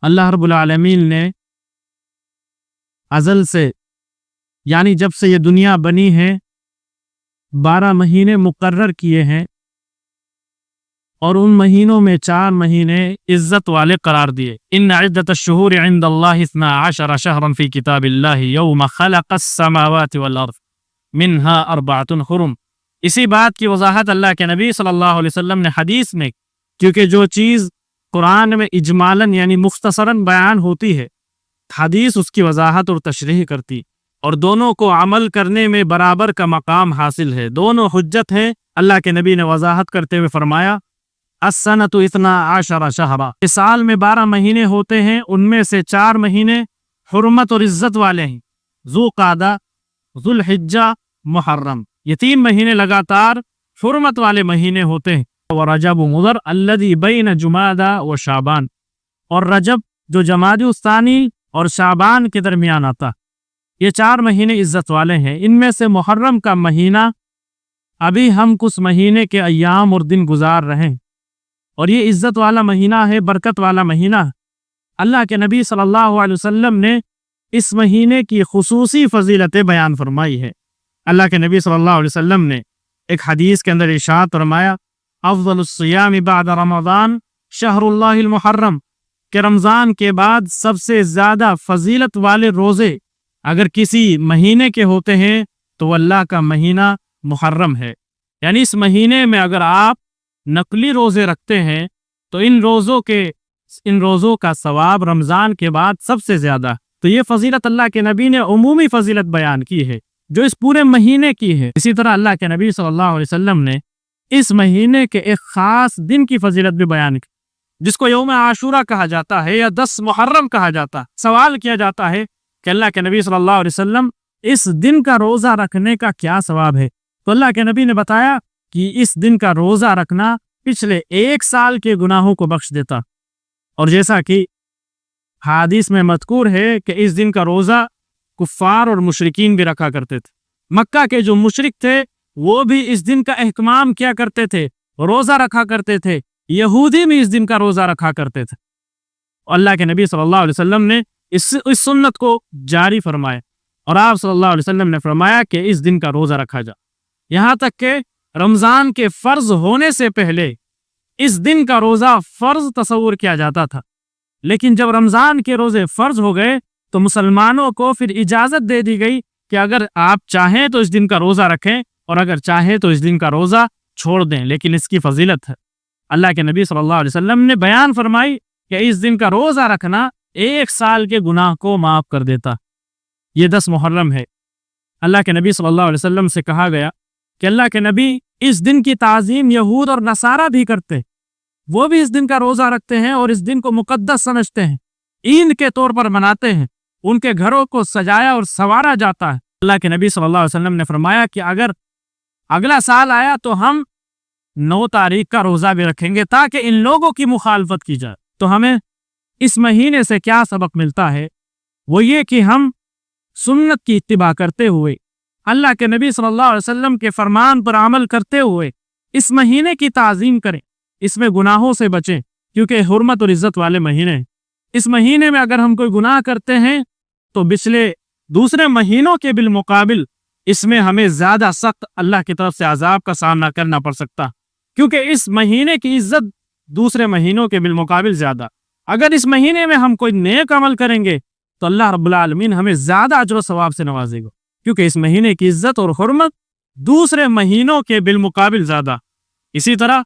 اللہ رب العالمین نے ازل سے یعنی جب سے یہ دنیا بنی ہے 12 مہینے مقرر کیے ہیں، اور ان مہینوں میں 4 مہینے عزت والے قرار دیے۔ ان عدت الشہور عند اللہ 12 شہرا فی کتاب اللہ یوم خلق السماوات والارض منها 4 حرم۔ اسی بات کی وضاحت اللہ کے نبی صلی اللہ علیہ وسلم نے حدیث میں، کیونکہ جو چیز قرآن میں اجمالاً یعنی مختصراً بیان ہوتی ہے، حدیث اس کی وضاحت اور تشریح کرتی، اور دونوں کو عمل کرنے میں برابر کا مقام حاصل ہے، دونوں حجت ہیں۔ اللہ کے نبی نے وضاحت کرتے ہوئے فرمایا السنۃ 12 شہرا، اس سال میں 12 مہینے ہوتے ہیں، ان میں سے 4 مہینے حرمت اور عزت والے ہیں، ذوالقعدہ، ذوالحجہ، محرم۔ یہ 3 مہینے لگاتار حرمت والے مہینے ہوتے ہیں۔ ورجب مضر الذی بین جمادی و شعبان، اور رجب جو جمادی الثانی اور شعبان کے درمیان آتا، یہ 4 مہینے عزت والے ہیں۔ ان میں سے محرم کا مہینہ ابھی ہم کچھ مہینے کے ایام اور دن گزار رہے ہیں، اور یہ عزت والا مہینہ ہے، برکت والا مہینہ۔ اللہ کے نبی صلی اللہ علیہ وسلم نے اس مہینے کی خصوصی فضیلتیں بیان فرمائی ہے۔ اللہ کے نبی صلی اللہ علیہ وسلم نے ایک حدیث کے اندر ارشاد فرمایا افضل الصیام بعد رمضان شہر اللہ المحرم، کہ رمضان کے بعد سب سے زیادہ فضیلت والے روزے اگر کسی مہینے کے ہوتے ہیں تو وہ اللہ کا مہینہ محرم ہے۔ یعنی اس مہینے میں اگر آپ نقلی روزے رکھتے ہیں تو ان روزوں کا ثواب رمضان کے بعد سب سے زیادہ۔ تو یہ فضیلت اللہ کے نبی نے عمومی فضیلت بیان کی ہے جو اس پورے مہینے کی ہے۔ اسی طرح اللہ کے نبی صلی اللہ علیہ وسلم نے اس مہینے کے ایک خاص دن کی فضیلت بھی بیان کی، جس کو یوم عاشورہ کہا جاتا ہے یا 10 محرم کہا جاتا ہے۔ سوال کیا جاتا ہے کہ اللہ کے نبی صلی اللہ علیہ وسلم اس دن کا روزہ رکھنے کا کیا ثواب ہے؟ تو اللہ کے نبی نے بتایا کہ اس دن کا روزہ رکھنا پچھلے 1 سال کے گناہوں کو بخش دیتا، اور جیسا کہ حدیث میں مذکور ہے کہ اس دن کا روزہ کفار اور مشرکین بھی رکھا کرتے تھے۔ مکہ کے جو مشرک تھے وہ بھی اس دن کا اہتمام کیا کرتے تھے، روزہ رکھا کرتے تھے، یہودی بھی اس دن کا روزہ رکھا کرتے تھے۔ اللہ کے نبی صلی اللہ علیہ وسلم نے اس سنت کو جاری فرمایا، اور آپ صلی اللہ علیہ وسلم نے فرمایا کہ اس دن کا روزہ رکھا جائے، یہاں تک کہ رمضان کے فرض ہونے سے پہلے اس دن کا روزہ فرض تصور کیا جاتا تھا، لیکن جب رمضان کے روزے فرض ہو گئے تو مسلمانوں کو پھر اجازت دے دی گئی کہ اگر آپ چاہیں تو اس دن کا روزہ رکھیں اور اگر چاہیں تو اس دن کا روزہ چھوڑ دیں، لیکن اس کی فضیلت ہے۔ اللہ کے نبی صلی اللہ علیہ وسلم نے بیان فرمائی کہ اس دن کا روزہ رکھنا 1 سال کے گناہ کو معاف کر دیتا۔ یہ 10 محرم ہے۔ اللہ کے نبی صلی اللہ علیہ وسلم سے کہا گیا کہ اللہ کے نبی اس دن کی تعظیم یہود اور نصارہ بھی کرتے، وہ بھی اس دن کا روزہ رکھتے ہیں اور اس دن کو مقدس سمجھتے ہیں، عید کے طور پر مناتے ہیں، ان کے گھروں کو سجایا اور سنوارا جاتا ہے۔ اللہ کے نبی صلی اللہ علیہ وسلم نے فرمایا کہ اگر اگلا سال آیا تو ہم 9 تاریخ کا روزہ بھی رکھیں گے تاکہ ان لوگوں کی مخالفت کی جائے۔ تو ہمیں اس مہینے سے کیا سبق ملتا ہے؟ وہ یہ کہ ہم سنت کی اتباع کرتے ہوئے، اللہ کے نبی صلی اللہ علیہ وسلم کے فرمان پر عمل کرتے ہوئے اس مہینے کی تعظیم کریں، اس میں گناہوں سے بچیں، کیونکہ حرمت اور عزت والے مہینے ہیں۔ اس مہینے میں اگر ہم کوئی گناہ کرتے ہیں تو پچھلے دوسرے مہینوں کے بالمقابل اس میں ہمیں زیادہ سخت اللہ کی طرف سے عذاب کا سامنا کرنا پڑ سکتا، کیونکہ اس مہینے کی عزت دوسرے مہینوں کے بالمقابل زیادہ۔ اگر اس مہینے میں ہم کوئی نیک عمل کریں گے تو اللہ رب العالمین ہمیں زیادہ اجر و ثواب سے نوازے گا، کیونکہ اس مہینے کی عزت اور حرمت دوسرے مہینوں کے بالمقابل زیادہ۔ اسی طرح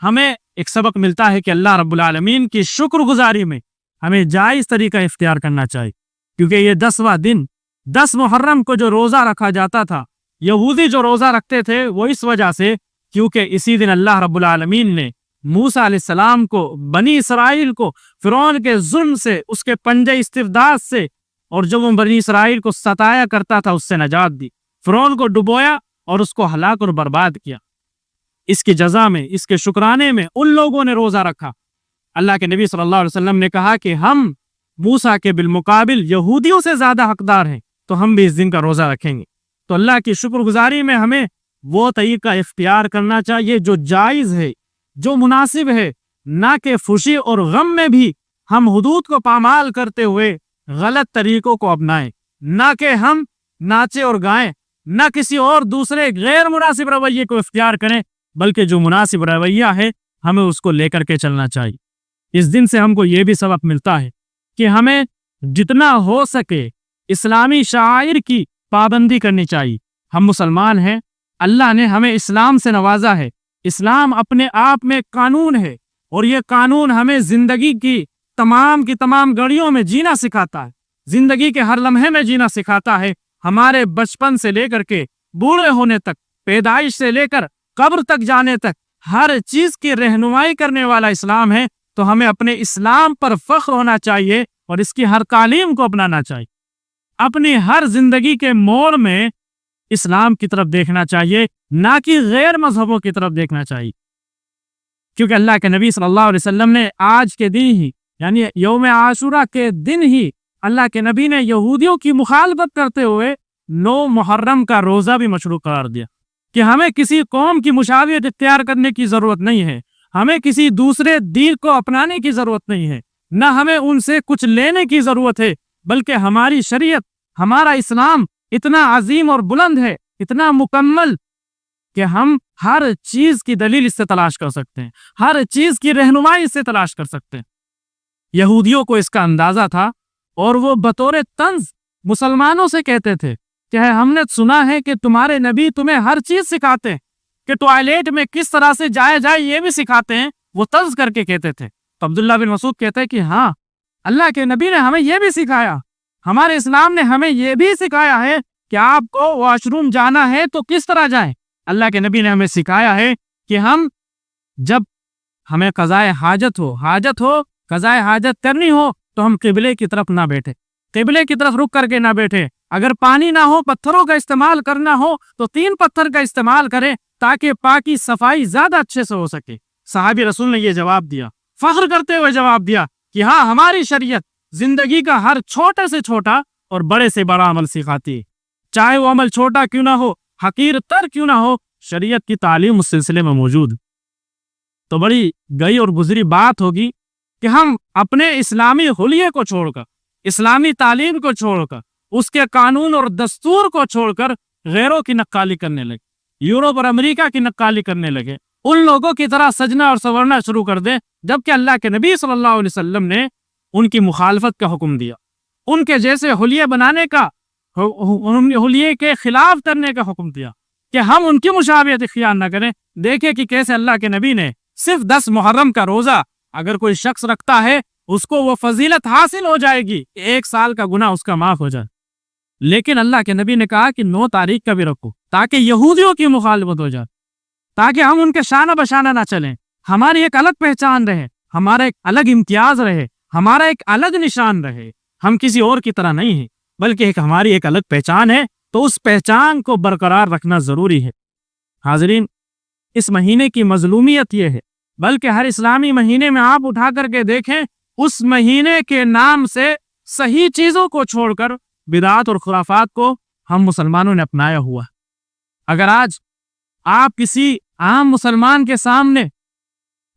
ہمیں ایک سبق ملتا ہے کہ اللہ رب العالمین کی شکر گزاری میں ہمیں جائز طریقہ اختیار کرنا چاہیے، کیونکہ یہ 10واں دن 10 محرم کو جو روزہ رکھا جاتا تھا، یہودی جو روزہ رکھتے تھے وہ اس وجہ سے کیونکہ اسی دن اللہ رب العالمین نے موسیٰ علیہ السلام کو، بنی اسرائیل کو فرعون کے ظلم سے، اس کے پنجے استبداد سے، اور جو وہ بنی اسرائیل کو ستایا کرتا تھا اس سے نجات دی، فرعون کو ڈبویا اور اس کو ہلاک اور برباد کیا۔ اس کی جزا میں، اس کے شکرانے میں ان لوگوں نے روزہ رکھا۔ اللہ کے نبی صلی اللہ علیہ وسلم نے کہا کہ ہم موسیٰ کے بالمقابل یہودیوں سے زیادہ حقدار ہیں، تو ہم بھی اس دن کا روزہ رکھیں گے۔ تو اللہ کی شکر گزاری میں ہمیں وہ طریقہ اختیار کرنا چاہیے جو جائز ہے، جو مناسب ہے، نہ کہ خوشی اور غم میں بھی ہم حدود کو پامال کرتے ہوئے غلط طریقوں کو اپنائیں، نہ کہ ہم ناچے اور گائیں، نہ کسی اور دوسرے غیر مناسب رویے کو اختیار کریں، بلکہ جو مناسب رویہ ہے ہمیں اس کو لے کر کے چلنا چاہیے۔ اس دن سے ہم کو یہ بھی سبق ملتا ہے کہ ہمیں جتنا ہو سکے اسلامی شعائر کی پابندی کرنی چاہیے۔ ہم مسلمان ہیں، اللہ نے ہمیں اسلام سے نوازا ہے۔ اسلام اپنے آپ میں قانون ہے، اور یہ قانون ہمیں زندگی کی تمام گھڑیوں میں جینا سکھاتا ہے، زندگی کے ہر لمحے میں جینا سکھاتا ہے۔ ہمارے بچپن سے لے کر کے بوڑھے ہونے تک، پیدائش سے لے کر قبر تک جانے تک ہر چیز کی رہنمائی کرنے والا اسلام ہے۔ تو ہمیں اپنے اسلام پر فخر ہونا چاہیے اور اس کی ہر تعلیم کو اپنانا چاہیے۔ اپنی ہر زندگی کے موڑ میں اسلام کی طرف دیکھنا چاہیے، نہ کہ غیر مذہبوں کی طرف دیکھنا چاہیے، کیونکہ اللہ کے نبی صلی اللہ علیہ وسلم نے آج کے دن ہی یعنی یوم عاشورہ کے دن ہی اللہ کے نبی نے یہودیوں کی مخالفت کرتے ہوئے 9 محرم کا روزہ بھی مشروع قرار دیا کہ ہمیں کسی قوم کی مشابہت اختیار کرنے کی ضرورت نہیں ہے، ہمیں کسی دوسرے دین کو اپنانے کی ضرورت نہیں ہے، نہ ہمیں ان سے کچھ لینے کی ضرورت ہے، بلکہ ہماری شریعت، ہمارا اسلام اتنا عظیم اور بلند ہے، اتنا مکمل کہ ہم ہر چیز کی دلیل اس سے تلاش کر سکتے ہیں، ہر چیز کی رہنمائی اس سے تلاش کر سکتے ہیں۔ یہودیوں کو اس کا اندازہ تھا، اور وہ بطور طنز مسلمانوں سے کہتے تھے کہ ہم نے سنا ہے کہ تمہارے نبی تمہیں ہر چیز سکھاتے ہیں، کہ ٹوائلٹ میں کس طرح سے جائے یہ بھی سکھاتے ہیں۔ وہ طنز کر کے کہتے تھے۔ تو عبداللہ بن مسعود کہتے ہیں کہ ہاں، اللہ کے نبی نے ہمیں یہ بھی سکھایا، ہمارے اسلام نے ہمیں یہ بھی سکھایا ہے کہ آپ کو واش روم جانا ہے تو کس طرح جائیں۔ اللہ کے نبی نے ہمیں سکھایا ہے کہ ہم جب ہمیں قضائے حاجت ہو قضائے حاجت کرنی ہو تو ہم قبلے کی طرف نہ بیٹھے، قبلے کی طرف رک کر کے نہ بیٹھے۔ اگر پانی نہ ہو، پتھروں کا استعمال کرنا ہو تو 3 پتھر کا استعمال کریں تاکہ پاکی صفائی زیادہ اچھے سے ہو سکے۔ صحابی رسول نے یہ جواب دیا، فخر کرتے ہوئے جواب دیا کہ ہاں، ہماری شریعت زندگی کا ہر چھوٹے سے چھوٹا اور بڑے سے بڑا عمل سکھاتی ہے، چاہے وہ عمل چھوٹا کیوں نہ ہو، حقیر تر کیوں نہ ہو، شریعت کی تعلیم اس سلسلے میں موجود۔ تو بڑی گئی اور گزری بات ہوگی کہ ہم اپنے اسلامی حلیے کو چھوڑ کر، اسلامی تعلیم کو چھوڑ کر، اس کے قانون اور دستور کو چھوڑ کر غیروں کی نقالی کرنے لگے، یورپ اور امریکہ کی نقالی کرنے لگے، ان لوگوں کی طرح سجنا اور سنورنا شروع کر دیں، جبکہ اللہ کے نبی صلی اللہ علیہ وسلم نے ان کی مخالفت کا حکم دیا، ان کے جیسے حلیے بنانے کا، حلیے کے خلاف کرنے کا حکم دیا کہ ہم ان کی مشابہت اختیار نہ کریں۔ دیکھیں کہ کیسے اللہ کے نبی نے صرف 10 محرم کا روزہ اگر کوئی شخص رکھتا ہے اس کو وہ فضیلت حاصل ہو جائے گی، 1 سال کا گناہ اس کا معاف ہو جائے، لیکن اللہ کے نبی نے کہا کہ 9 تاریخ کا بھی رکھو تاکہ یہودیوں کی مخالفت ہو جائے، تاکہ ہم ان کے شانہ بشانہ نہ چلیں، ہماری ایک الگ پہچان رہے، ہمارا ایک الگ امتیاز رہے، ہمارا ایک الگ نشان رہے، ہم کسی اور کی طرح نہیں ہیں بلکہ ہماری ایک الگ پہچان ہے، تو اس پہچان کو برقرار رکھنا ضروری ہے۔ حاضرین، اس مہینے کی مظلومیت یہ ہے، بلکہ ہر اسلامی مہینے میں آپ اٹھا کر کے دیکھیں، اس مہینے کے نام سے صحیح چیزوں کو چھوڑ کر بدعات اور خرافات کو ہم مسلمانوں نے اپنایا ہوا۔ اگر آج آپ کسی عام مسلمان کے سامنے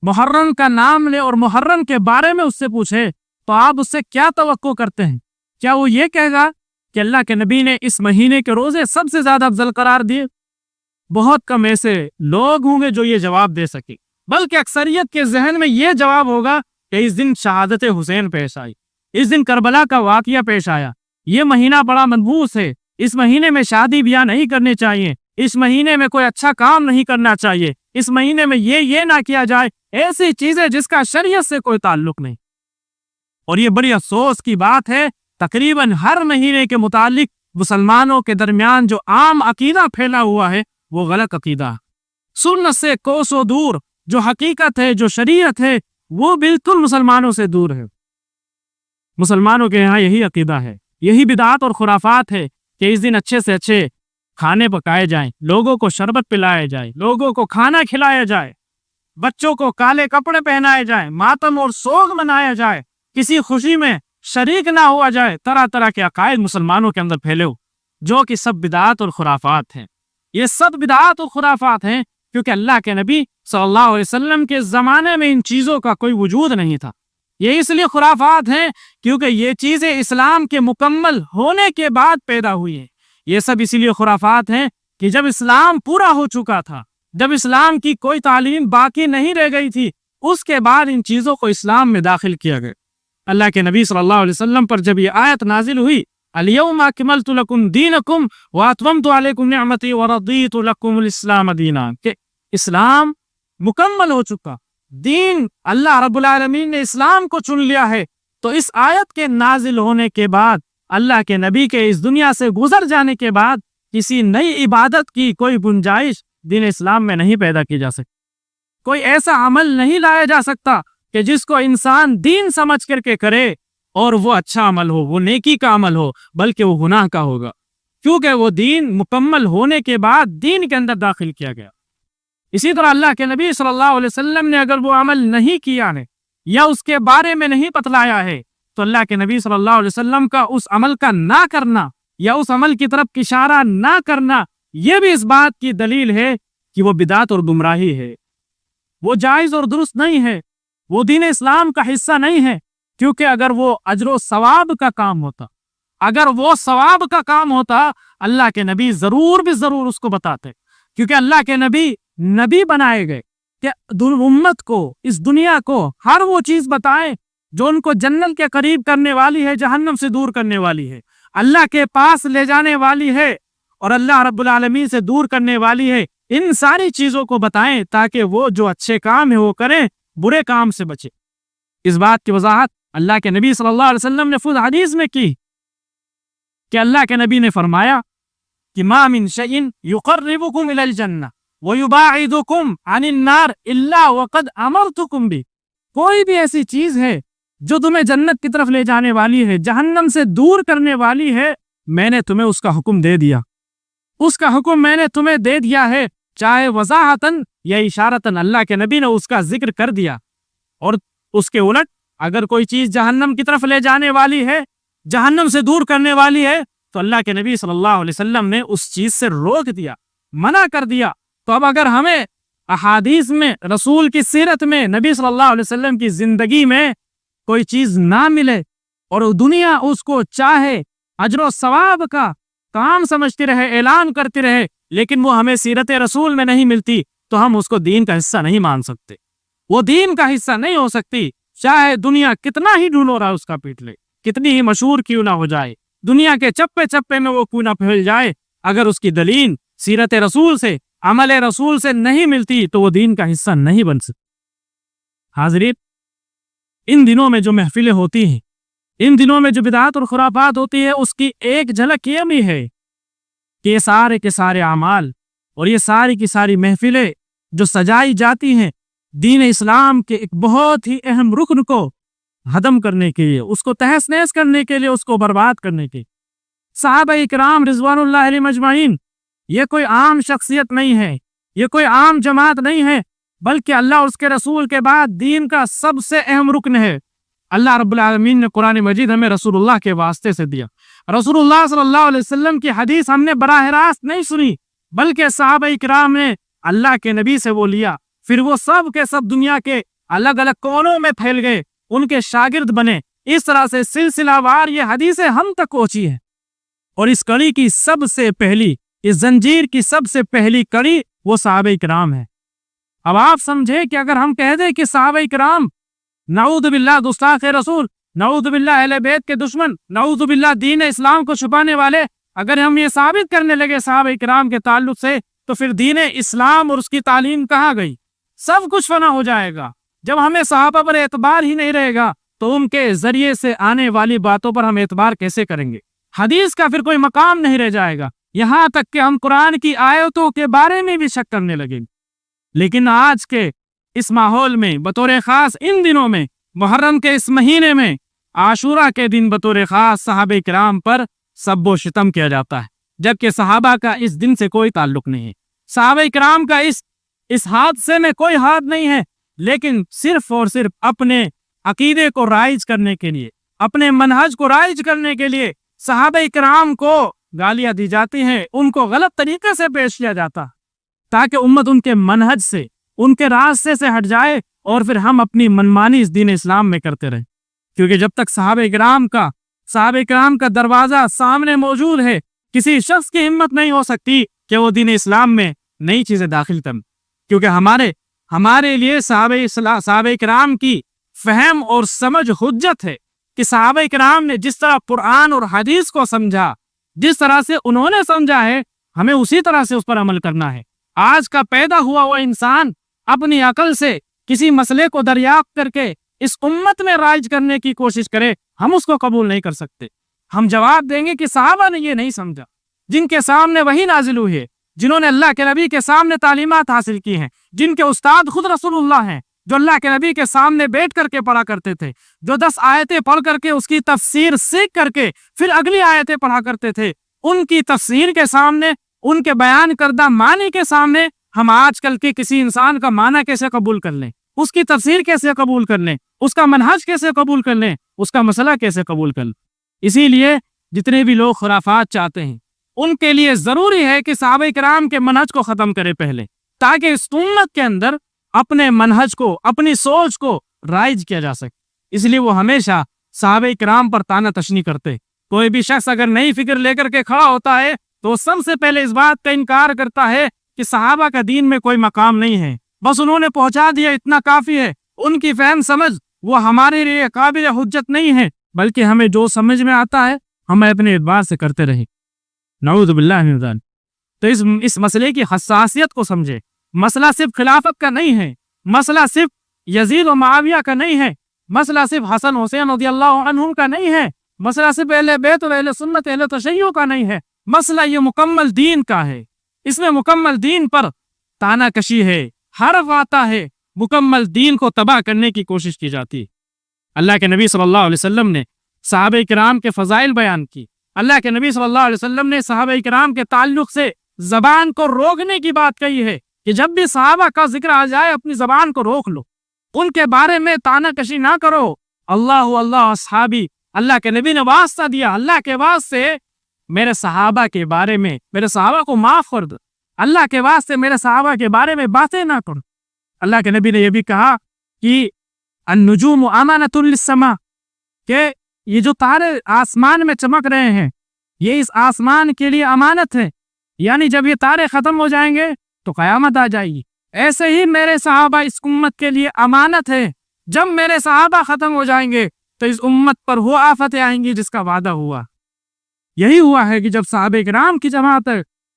محرم کا نام لے اور محرم کے بارے میں اس سے پوچھے تو آپ اس سے کیا توقع کرتے ہیں؟ کیا وہ یہ کہے گا کہ اللہ کے نبی نے اس مہینے کے روزے سب سے زیادہ افضل قرار دیے؟ بہت کم ایسے لوگ ہوں گے جو یہ جواب دے سکے، بلکہ اکثریت کے ذہن میں یہ جواب ہوگا کہ اس دن شہادت حسین پیش آئی، اس دن کربلا کا واقعہ پیش آیا، یہ مہینہ بڑا منحوس ہے، اس مہینے میں شادی بیاہ نہیں کرنے چاہیے، اس مہینے میں کوئی اچھا کام نہیں کرنا چاہیے، اس مہینے میں یہ نہ کیا جائے، ایسی چیزیں جس کا شریعت سے کوئی تعلق نہیں۔ اور یہ بڑی افسوس کی بات ہے، تقریباً ہر مہینے کے متعلق مسلمانوں کے درمیان جو عام عقیدہ پھیلا ہوا ہے وہ غلط عقیدہ ہے، سنت سے کوسوں دور، جو حقیقت ہے، جو شریعت ہے، وہ بالکل مسلمانوں سے دور ہے۔ مسلمانوں کے یہاں یہی عقیدہ ہے، یہی بدعات اور خرافات ہے کہ اس دن اچھے سے اچھے کھانے پکائے جائیں، لوگوں کو شربت پلائے جائے، لوگوں کو کھانا کھلایا جائے، بچوں کو کالے کپڑے پہنائے جائیں، ماتم اور سوگ منایا جائے، کسی خوشی میں شریک نہ ہوا جائے، طرح طرح کے عقائد مسلمانوں کے اندر پھیلے ہو، جو کہ سب بدعات اور خرافات ہیں۔ یہ سب بدعات اور خرافات ہیں کیونکہ اللہ کے نبی صلی اللہ علیہ وسلم کے زمانے میں ان چیزوں کا کوئی وجود نہیں تھا۔ یہ اس لیے خرافات ہیں کیونکہ یہ چیزیں اسلام کے مکمل ہونے کے بعد پیدا ہوئی ہیں۔ یہ سب اسی لیے خرافات ہیں کہ جب اسلام پورا ہو چکا تھا، جب اسلام کی کوئی تعلیم باقی نہیں رہ گئی تھی، اس کے بعد ان چیزوں کو اسلام میں داخل کیا گیا۔ اللہ کے نبی صلی اللہ علیہ وسلم پر جب یہ آیت نازل ہوئی، الیوم اکملت لکم دینکم واتممت علیکم نعمتی ورضیت لکم الاسلام دینا، کہ اسلام مکمل ہو چکا، دین اللہ رب العالمین نے اسلام کو چن لیا ہے۔ تو اس آیت کے نازل ہونے کے بعد، اللہ کے نبی کے اس دنیا سے گزر جانے کے بعد، کسی نئی عبادت کی کوئی گنجائش دین اسلام میں نہیں پیدا کی جا سکتی۔ کوئی ایسا عمل نہیں لایا جا سکتا کہ جس کو انسان دین سمجھ کر کے کرے اور وہ اچھا عمل ہو، وہ نیکی کا عمل ہو، بلکہ وہ گناہ کا ہوگا، کیونکہ وہ دین مکمل ہونے کے بعد دین کے اندر داخل کیا گیا۔ اسی طرح اللہ کے نبی صلی اللہ علیہ وسلم نے اگر وہ عمل نہیں کیا ہے یا اس کے بارے میں نہیں بتلایا ہے، تو اللہ کے نبی صلی اللہ علیہ وسلم کا اس عمل کا نہ کرنا یا اس عمل کی طرف اشارہ نہ کرنا، یہ بھی اس بات کی دلیل ہے کہ وہ بدعت اور گمراہی ہے، وہ جائز اور درست نہیں ہے، وہ دین اسلام کا حصہ نہیں ہے۔ کیونکہ اگر وہ اجر و ثواب کا کام ہوتا، اگر وہ ثواب کا کام ہوتا، اللہ کے نبی ضرور اس کو بتاتے، کیونکہ اللہ کے نبی بنائے گئے کہ امت کو، اس دنیا کو ہر وہ چیز بتائیں جو ان کو جنت کے قریب کرنے والی ہے، جہنم سے دور کرنے والی ہے، اللہ کے پاس لے جانے والی ہے اور اللہ رب العالمین سے دور کرنے والی ہے۔ ان ساری چیزوں کو بتائیں تاکہ وہ جو اچھے کام ہیں وہ کریں، برے کام سے بچے۔ اس بات کی وضاحت اللہ کے نبی صلی اللہ علیہ وسلم نے خود حدیث میں کی کہ اللہ کے نبی نے فرمایا کہ ما من شیء یقربکم الی الجنہ ویباعدکم عن النار الا وقد امرتکم بہ، کوئی بھی ایسی چیز ہے جو تمہیں جنت کی طرف لے جانے والی ہے، جہنم سے دور کرنے والی ہے، میں نے تمہیں اس کا حکم دے دیا، اس کا حکم میں نے تمہیں دے دیا ہے، چاہے وضاحتاً یا اشارتاً اللہ کے نبی نے اس کا ذکر کر دیا۔ اور اس کے الٹ اگر کوئی چیز جہنم کی طرف لے جانے والی ہے، جہنم سے دور کرنے والی ہے، تو اللہ کے نبی صلی اللہ علیہ وسلم نے اس چیز سے روک دیا، منع کر دیا۔ تو اب اگر ہمیں احادیث میں، رسول کی سیرت میں، نبی صلی اللہ علیہ وسلم کی زندگی میں کوئی چیز نہ ملے اور دنیا اس کو چاہے اجر و ثواب کا کام سمجھتی رہے، اعلان کرتی رہے، لیکن وہ ہمیں سیرت رسول میں نہیں ملتی، تو ہم اس کو دین کا حصہ نہیں مان سکتے، وہ دین کا حصہ نہیں ہو سکتی، چاہے دنیا کتنا ہی ڈھونڈو رہا اس کا پیٹ لے، کتنی ہی مشہور کیوں نہ ہو جائے، دنیا کے چپے چپے میں وہ کیوں نہ پھیل جائے، اگر اس کی دلیل سیرت رسول سے، عمل رسول سے نہیں ملتی تو وہ دین کا حصہ نہیں بن سکتی۔ حاضرین، ان دنوں میں جو محفلیں ہوتی ہیں، ان دنوں میں جو بدعات اور خرافات ہوتی ہے، اس کی ایک جھلک یہ بھی ہے کہ یہ سارے کے سارے اعمال اور یہ ساری کی ساری محفلیں جو سجائی جاتی ہیں دین اسلام کے ایک بہت ہی اہم رکن کو ہدم کرنے کے لیے، اس کو تہس نہس کرنے کے لیے، اس کو برباد کرنے کے لیے۔ صحابہ اکرام رضوان اللہ علیہم اجمعین یہ کوئی عام شخصیت نہیں ہے، یہ کوئی عام جماعت نہیں ہے، بلکہ اللہ اور اس کے رسول کے بعد دین کا سب سے اہم رکن ہے۔ اللہ رب العالمین نے قرآن مجید ہمیں رسول اللہ کے واسطے سے دیا۔ رسول اللہ صلی اللہ علیہ وسلم کی حدیث ہم نے براہ راست نہیں سنی، بلکہ صحابہ اکرام نے اللہ کے نبی سے وہ لیا، پھر وہ سب کے سب دنیا کے الگ الگ کونوں میں پھیل گئے، ان کے شاگرد بنے، اس طرح سے سلسلہ وار یہ حدیثیں ہم تک پہنچی ہیں۔ اور اس کڑی کی سب سے پہلی، اس زنجیر کی سب سے پہلی کڑی وہ صحابہ کرام ہے۔ اب آپ سمجھے کہ اگر ہم کہہ دیں کہ صحابہ کرام نعوذ باللہ گستاخ رسول، نعوذ باللہ اہل بیت کے دشمن، نعوذ باللہ دین اسلام کو چھپانے والے، اگر ہم یہ ثابت کرنے لگے صحابہ کرام کے تعلق سے، تو پھر دین اسلام اور اس کی تعلیم کہاں گئی؟ سب کچھ فنا ہو جائے گا۔ جب ہمیں صحابہ پر اعتبار ہی نہیں رہے گا تو ان کے ذریعے سے آنے والی باتوں پر ہم اعتبار کیسے کریں گے؟ حدیث کا پھر کوئی مقام نہیں رہ جائے گا، یہاں تک کہ ہم قرآن کی آیتوں کے بارے میں بھی شک کرنے لگیں۔ لیکن آج کے اس ماحول میں، بطور خاص ان دنوں میں، محرم کے اس مہینے میں، عاشورہ کے دن بطور خاص صحابہ کرام پر سب و شتم کیا جاتا ہے، جبکہ صحابہ کا اس دن سے کوئی تعلق نہیں ہے، صحابہ کرام کا اس حادثے میں کوئی ہاتھ نہیں ہے، لیکن صرف اور صرف اپنے عقیدے کو رائج کرنے کے لیے، اپنے منہج کو رائج کرنے کے لیے صحابہ کرام کو گالیاں دی جاتی ہیں، ان کو غلط طریقے سے پیش کیا جاتا تاکہ امت ان کے منہج سے، ان کے راستے سے ہٹ جائے اور پھر ہم اپنی منمانی اس دین اسلام میں کرتے رہیں. کیونکہ جب تک صحابہ کرام کا دروازہ سامنے موجود ہے، کسی شخص کی ہمت نہیں ہو سکتی کہ وہ دین اسلام میں نئی چیزیں داخل کریں. کیونکہ ہمارے لیے صحابہ کرام کی فہم اور سمجھ حجت ہے کہ صحابہ کرام نے جس طرح قرآن اور حدیث کو سمجھا، جس طرح سے انہوں نے سمجھا ہے، ہمیں اسی طرح سے اس پر عمل کرنا ہے. آج کا پیدا ہوا انسان اپنی عقل سے کسی مسئلے کو دریافت کر کے اس امت میں رائج کرنے کی کوشش کرے، ہم اس کو قبول نہیں کر سکتے. ہم جواب دیں گے کہ صحابہ نے یہ نہیں سمجھا، جن کے سامنے وحی نازل ہوئی ہے، جنہوں نے اللہ کے نبی کے سامنے تعلیمات حاصل کی ہیں، جن کے استاد خود رسول اللہ ہیں، جو اللہ کے نبی کے سامنے بیٹھ کر کے پڑھا کرتے تھے، جو 10 آیتیں پڑھ کر کے اس کی تفسیر سیکھ کر کے پھر اگلی آیتیں پڑھا کرتے تھے. ان کی تفسیر کے سامنے، ان کے بیان کردہ معنی کے سامنے ہم آج کل کے کسی انسان کا معنی کیسے قبول کر لیں، اس کی تفسیر کیسے قبول کر لیں، اس کا منہج کیسے قبول کر لیں، اس کا مسئلہ کیسے قبول کر لیں. اسی لیے جتنے بھی لوگ خرافات چاہتے ہیں، ان کے لیے ضروری ہے کہ صحابہ کرام کے منہج کو ختم کرے پہلے، تاکہ اس امت کے اندر اپنے منہج کو، اپنی سوچ کو رائج کیا جا سکے. اس لیے وہ ہمیشہ صحابہ کرام پر طعنہ تشنی کرتے. کوئی بھی شخص اگر نئی فکر لے کر کے کھڑا ہوتا ہے تو سب سے پہلے اس بات کا انکار کرتا ہے کہ صحابہ کا دین میں کوئی مقام نہیں ہے، بس انہوں نے پہنچا دیا، اتنا کافی ہے. ان کی فہم سمجھ وہ ہمارے لیے قابل حجت نہیں ہے، بلکہ ہمیں جو سمجھ میں آتا ہے ہم اپنے اعتبار سے کرتے رہیں. نعوذ باللہ من ذلک. تو اس مسئلے کی حساسیت کو سمجھے. مسئلہ صرف خلافت کا نہیں ہے، مسئلہ صرف یزید و معاویہ کا نہیں ہے، مسئلہ صرف حسن حسین رضی اللہ عنہم کا نہیں ہے، مسئلہ صرف اہل بیت و اہل سنت اہل تشیع کا نہیں ہے، مسئلہ یہ مکمل دین کا ہے. اس میں مکمل دین پر طعنہ کشی ہے، حرف آتا ہے، مکمل دین کو تباہ کرنے کی کوشش کی جاتی ہے. اللہ کے نبی صلی اللہ علیہ وسلم نے صحابہ کرام کے فضائل بیان کی. اللہ کے نبی صلی اللہ علیہ وسلم نے صحابہ کرام کے تعلق سے زبان کو روکنے کی بات کہی ہے کہ جب بھی صحابہ کا ذکر آ جائے اپنی زبان کو روک لو، ان کے بارے میں طعنہ کشی نہ کرو. اللہ اصحابی، اللہ کے نبی نے واسطہ دیا، اللہ کے واسطے میرے صحابہ کے بارے میں، میرے صحابہ کو معاف کر دو، اللہ کے واسطے میرے صحابہ کے بارے میں باتیں نہ کرو. اللہ کے نبی نے یہ بھی کہا کہ النجوم امانۃ للسماء، کہ یہ جو تارے آسمان میں چمک رہے ہیں یہ اس آسمان کے لیے امانت ہے، یعنی جب یہ تارے ختم ہو جائیں گے تو قیامت آ جائے گی. ایسے ہی میرے صحابہ اس امت کے لیے امانت ہے، جب میرے صحابہ ختم ہو جائیں گے تو اس امت پر وہ آفتیں آئیں گی جس کا وعدہ ہوا. یہی ہوا ہے کہ جب صحابہ کرام کی جماعت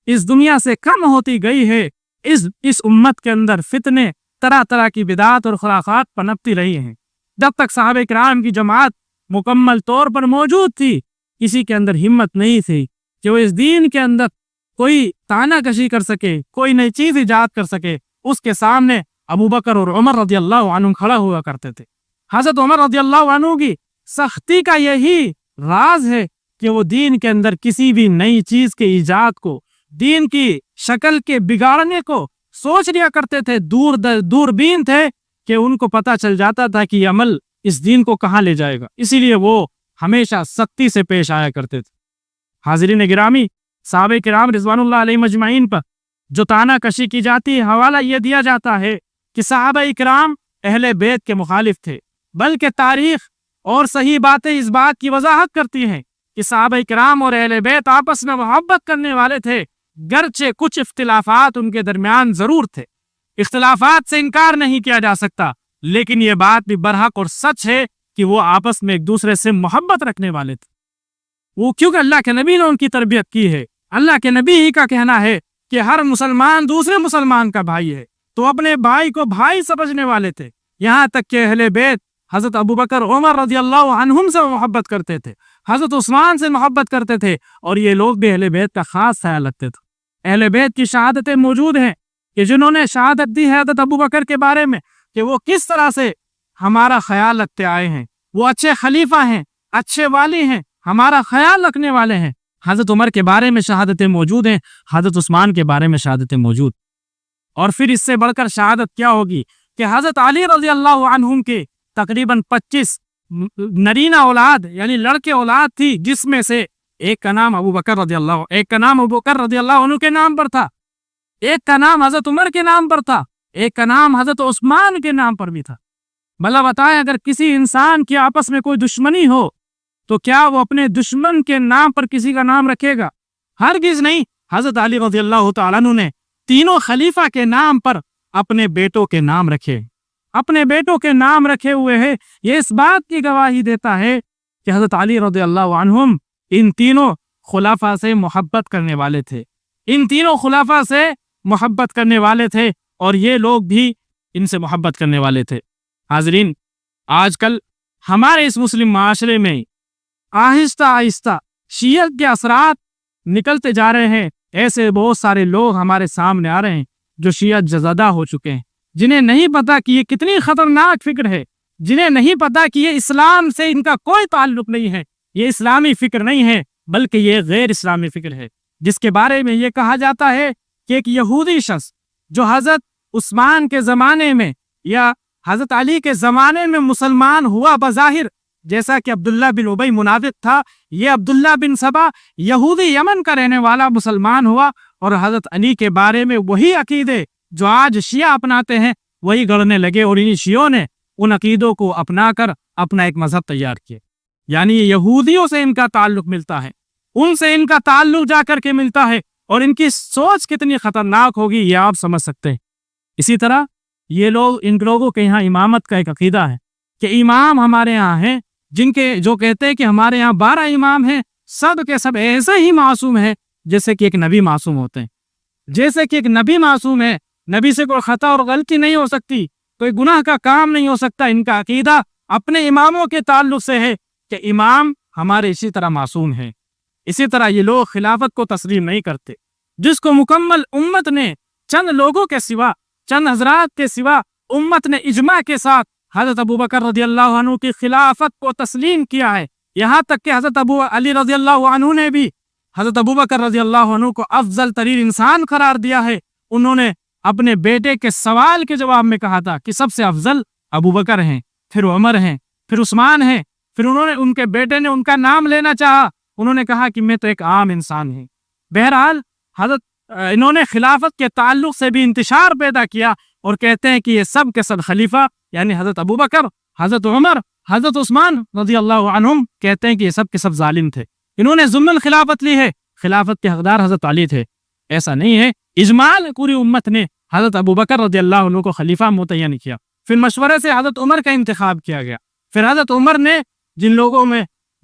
اس دنیا سے کم ہوتی گئی ہے، اس امت کے اندر فتنے، طرح طرح کی بدعات اور خرافات پنپتی رہی ہیں. جب تک صحابہ کرام کی جماعت مکمل طور پر موجود تھی، کسی کے اندر ہمت نہیں تھی کہ وہ اس دین کے اندر کوئی طعنہ کشی کر سکے، کوئی نئی چیز ایجاد کر سکے. اس کے سامنے ابو بکر اور عمر رضی اللہ عنہ کھڑا ہوا کرتے تھے. حضرت عمر رضی اللہ عنہ کی سختی کا یہی راز ہے کہ وہ دین کے اندر کسی بھی نئی چیز کے ایجاد کو، دین کی شکل کے بگاڑنے کو سوچ لیا کرتے تھے. دوربین تھے کہ ان کو پتہ چل جاتا تھا کہ یہ عمل اس دین کو کہاں لے جائے گا، اسی لیے وہ ہمیشہ سختی سے پیش آیا کرتے تھے. حاضرین گرامی، صحابہ کرام رضوان اللہ علیہ مجمعین پر جو طعنہ کشی کی جاتی ہے، حوالہ یہ دیا جاتا ہے کہ صحابہ کرام اہل بیت کے مخالف تھے، بلکہ تاریخ اور صحیح باتیں اس بات کی وضاحت کرتی ہیں کہ صحابہ کرام اور اہل بیت آپس میں محبت کرنے والے تھے، گرچہ کچھ اختلافات ان کے درمیان ضرور تھے. اختلافات سے انکار نہیں کیا جا سکتا، لیکن یہ بات بھی برحق اور سچ ہے کہ وہ آپس میں ایک دوسرے سے محبت رکھنے والے تھے. وہ کیونکہ اللہ کے نبی نے ان کی تربیت کی ہے. اللہ کے نبی ہی کا کہنا ہے کہ ہر مسلمان دوسرے مسلمان کا بھائی ہے، تو اپنے بھائی کو بھائی سمجھنے والے تھے. یہاں تک کہ اہل بیت حضرت ابو بکر عمر رضی اللہ عنہم سے محبت کرتے تھے، حضرت عثمان سے محبت کرتے تھے، اور یہ لوگ بھی اہل بیت کا خاص خیال رکھتے تھے. اہل بیت کی شہادتیں موجود ہیں کہ جنہوں نے شہادت دی ہے حضرت ابو بکر کے بارے میں کہ وہ کس طرح سے ہمارا خیال رکھتے آئے ہیں، وہ اچھے خلیفہ ہیں، اچھے والی ہیں، ہمارا خیال رکھنے والے ہیں. حضرت عمر کے بارے میں شہادتیں موجود ہیں، حضرت عثمان کے بارے میں شہادتیں موجود. اور پھر اس سے بڑھ کر شہادت کیا ہوگی کہ حضرت علی رضی اللہ عنہم کے تقریباً 25 نرینہ اولاد یعنی لڑکے اولاد تھی، جس میں سے ایک کا نام ابو بکر رضی اللہ عنہ کے نام پر تھا، ایک کا نام حضرت عمر کے نام پر تھا، ایک کا نام حضرت عثمان کے نام پر بھی تھا۔ بھلا بتائیں اگر کسی انسان کی آپس میں کوئی دشمنی ہو تو کیا وہ اپنے دشمن کے نام پر کسی کا نام رکھے گا؟ ہرگز نہیں۔ حضرت علی رضی اللہ تعالیٰ عنہ نے تینوں خلیفہ کے نام پر اپنے بیٹوں کے نام رکھے، اپنے بیٹوں کے نام رکھے ہوئے ہیں۔ یہ اس بات کی گواہی دیتا ہے کہ حضرت علی رضی اللہ عنہم ان تینوں خلافہ سے محبت کرنے والے تھے، ان تینوں خلافہ سے محبت کرنے والے تھے، اور یہ لوگ بھی ان سے محبت کرنے والے تھے۔ حاضرین، آج کل ہمارے اس مسلم معاشرے میں آہستہ آہستہ شیعت کے اثرات نکلتے جا رہے ہیں۔ ایسے بہت سارے لوگ ہمارے سامنے آ رہے ہیں جو شیعت زدہ ہو چکے ہیں، جنہیں نہیں پتا کہ یہ کتنی خطرناک فکر ہے، جنہیں نہیں پتا کہ یہ اسلام سے ان کا کوئی تعلق نہیں ہے، یہ اسلامی فکر نہیں ہے بلکہ یہ غیر اسلامی فکر ہے، جس کے بارے میں یہ کہا جاتا ہے کہ ایک یہودی شخص جو حضرت عثمان کے زمانے میں یا حضرت علی کے زمانے میں مسلمان ہوا بظاہر، جیسا کہ عبداللہ بن ابی منافق تھا، یہ عبداللہ بن سبا یہودی یمن کا رہنے والا مسلمان ہوا، اور حضرت علی کے بارے میں وہی عقیدے جو آج شیعہ اپناتے ہیں وہی گڑھنے لگے، اور ان شیعوں نے ان عقیدوں کو اپنا کر اپنا ایک مذہب تیار کیا۔ یعنی یہودیوں سے ان کا تعلق ملتا ہے، ان سے ان کا تعلق جا کر کے ملتا ہے، اور ان کی سوچ کتنی خطرناک ہوگی یہ آپ سمجھ سکتے ہیں۔ اسی طرح یہ لوگ، ان لوگوں کے یہاں امامت کا ایک عقیدہ ہے کہ امام ہمارے یہاں ہیں، جن کے جو کہتے ہیں کہ ہمارے یہاں 12 امام ہیں، سب کے سب ایسے ہی معصوم ہیں جیسے کہ ایک نبی معصوم ہوتے ہیں، جیسے کہ ایک نبی معصوم ہے، نبی سے کوئی خطا اور غلطی نہیں ہو سکتی، کوئی گناہ کا کام نہیں ہو سکتا۔ ان کا عقیدہ اپنے اماموں کے تعلق سے ہے کہ امام ہمارے اسی طرح معصوم ہیں۔ اسی طرح یہ لوگ خلافت کو تسلیم نہیں کرتے، جس کو مکمل امت نے چند لوگوں کے سوا، چند حضرات کے سوا امت نے اجماع کے ساتھ حضرت ابوبکر رضی اللہ عنہ کی خلافت کو تسلیم کیا ہے، یہاں تک کہ حضرت ابو علی رضی اللہ عنہ نے بھی حضرت ابوبکر رضی اللہ عنہ کو افضل ترین انسان قرار دیا ہے۔ انہوں نے اپنے بیٹے کے سوال کے جواب میں کہا تھا کہ سب سے افضل ابوبکر ہیں، پھر عمر ہیں، پھر عثمان ہیں، پھر انہوں نے ان کے بیٹے نے ان کا نام لینا چاہا، انہوں نے کہا کہ میں تو ایک عام انسان ہوں۔ بہرحال انہوں نے خلافت کے تعلق سے بھی انتشار پیدا کیا، اور کہتے ہیں کہ یہ سب کے سب خلیفہ یعنی حضرت ابوبکر، حضرت عمر، حضرت عثمان رضی اللہ عنہم، کہتے ہیں کہ یہ سب کے سب ظالم تھے، انہوں نے ضمن خلافت لی ہے، خلافت کے حقدار حضرت علی تھے۔ ایسا نہیں ہے، اجماع پوری امت نے حضرت ابوبکر رضی اللہ عنہ کو خلیفہ متعین کیا، پھر مشورے سے حضرت عمر کا انتخاب کیا گیا، پھر حضرت عمر نے جن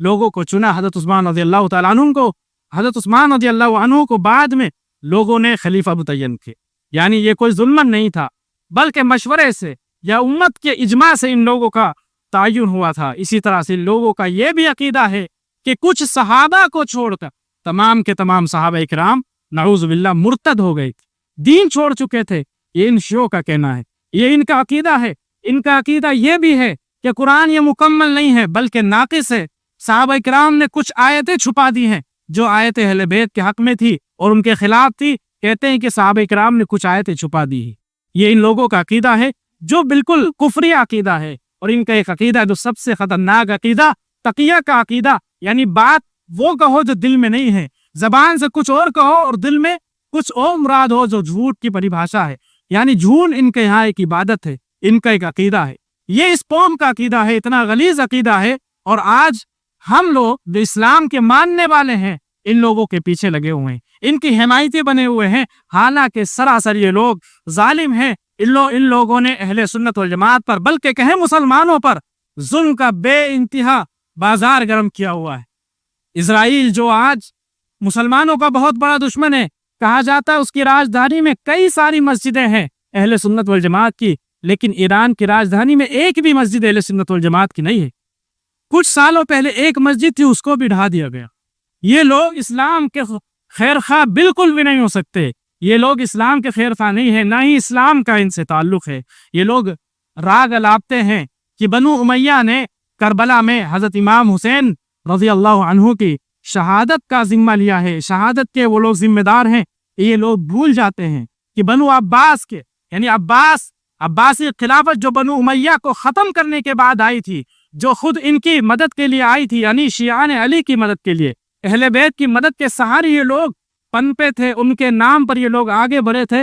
لوگوں کو چنا، حضرت عثمان رضی اللہ تعالیٰ عنہ کو، حضرت عثمان رضی اللہ عنہ کو بعد میں لوگوں نے خلیفہ متعین کیا۔ یعنی یہ کوئی ظلم نہیں تھا، بلکہ مشورے سے یا امت کے اجماع سے ان لوگوں کا تعین ہوا تھا۔ اسی طرح سے لوگوں کا یہ بھی عقیدہ ہے کہ کچھ صحابہ کو چھوڑ کر تمام کے تمام صحابہ اکرام نعوذ باللہ مرتد ہو گئے تھے، دین چھوڑ چکے تھے۔ یہ ان شیعوں کا کہنا ہے، یہ ان کا عقیدہ ہے۔ ان کا عقیدہ یہ بھی ہے کہ قرآن یہ مکمل نہیں ہے بلکہ ناقص ہے، صحابہ اکرام نے کچھ آیتیں چھپا دی ہیں جو آیت اہل بیت کے حق میں تھی اور ان کے خلاف تھی۔ کہتے ہیں کہ صحابہ اکرام نے کچھ آیتیں چھپا دی ہیں۔ یہ ان لوگوں کا عقیدہ ہے جو بالکل کفری عقیدہ ہے، اور ان کا ایک عقیدہ جو سب سے خطرناک عقیدہ تقیہ کا عقیدہ، یعنی بات وہ کہو جو دل میں نہیں ہے، زبان سے کچھ اور کہو اور دل میں کچھ اور مراد ہو، جو جھوٹ کی پریبھاشا ہے۔ یعنی جھوٹ ان کے یہاں ایک عبادت ہے، ان کا ایک عقیدہ ہے، یہ اس قوم کا عقیدہ ہے، اتنا غلیظ عقیدہ ہے۔ اور آج ہم لوگ جو اسلام کے ماننے والے ہیں ان لوگوں کے پیچھے لگے ہوئے ہیں، ان کی حمایتی بنے ہوئے ہیں، حالانکہ سراسر یہ لوگ ظالم ہیں۔ ان لوگوں نے اہل سنت والجماعت پر بلکہ کہیں مسلمانوں پر ظلم کا بے انتہا بازار گرم کیا ہوا ہے۔ اسرائیل جو آج مسلمانوں کا بہت بڑا دشمن ہے، کہا جاتا ہے اس کی راجدھانی میں کئی ساری مسجدیں ہیں اہل سنت والجماعت کی، لیکن ایران کی راجدھانی میں ایک بھی مسجد اہل سنت والجماعت کی نہیں ہے۔ کچھ سالوں پہلے ایک مسجد تھی، اس کو بھی ڈھا دیا گیا۔ یہ لوگ اسلام کے خیر خواہ بالکل بھی نہیں ہو سکتے، یہ لوگ اسلام کے خیر خواہ نہیں ہیں، نہ ہی اسلام کا ان سے تعلق ہے۔ یہ لوگ راگ الاپتے ہیں کہ بنو امیہ نے کربلا میں حضرت امام حسین رضی اللہ عنہ کی شہادت کا ذمہ لیا ہے، شہادت کے وہ لوگ ذمہ دار ہیں۔ یہ لوگ بھول جاتے ہیں کہ بنو عباس کے یعنی عباسی خلافت جو بنو امیہ کو ختم کرنے کے بعد آئی تھی، جو خود ان کی مدد کے لیے آئی تھی، یعنی شیعان علی کی مدد کے لیے، اہل بیت کی مدد کے سہارے یہ لوگ پنپے تھے، ان کے نام پر یہ لوگ آگے بڑھے تھے۔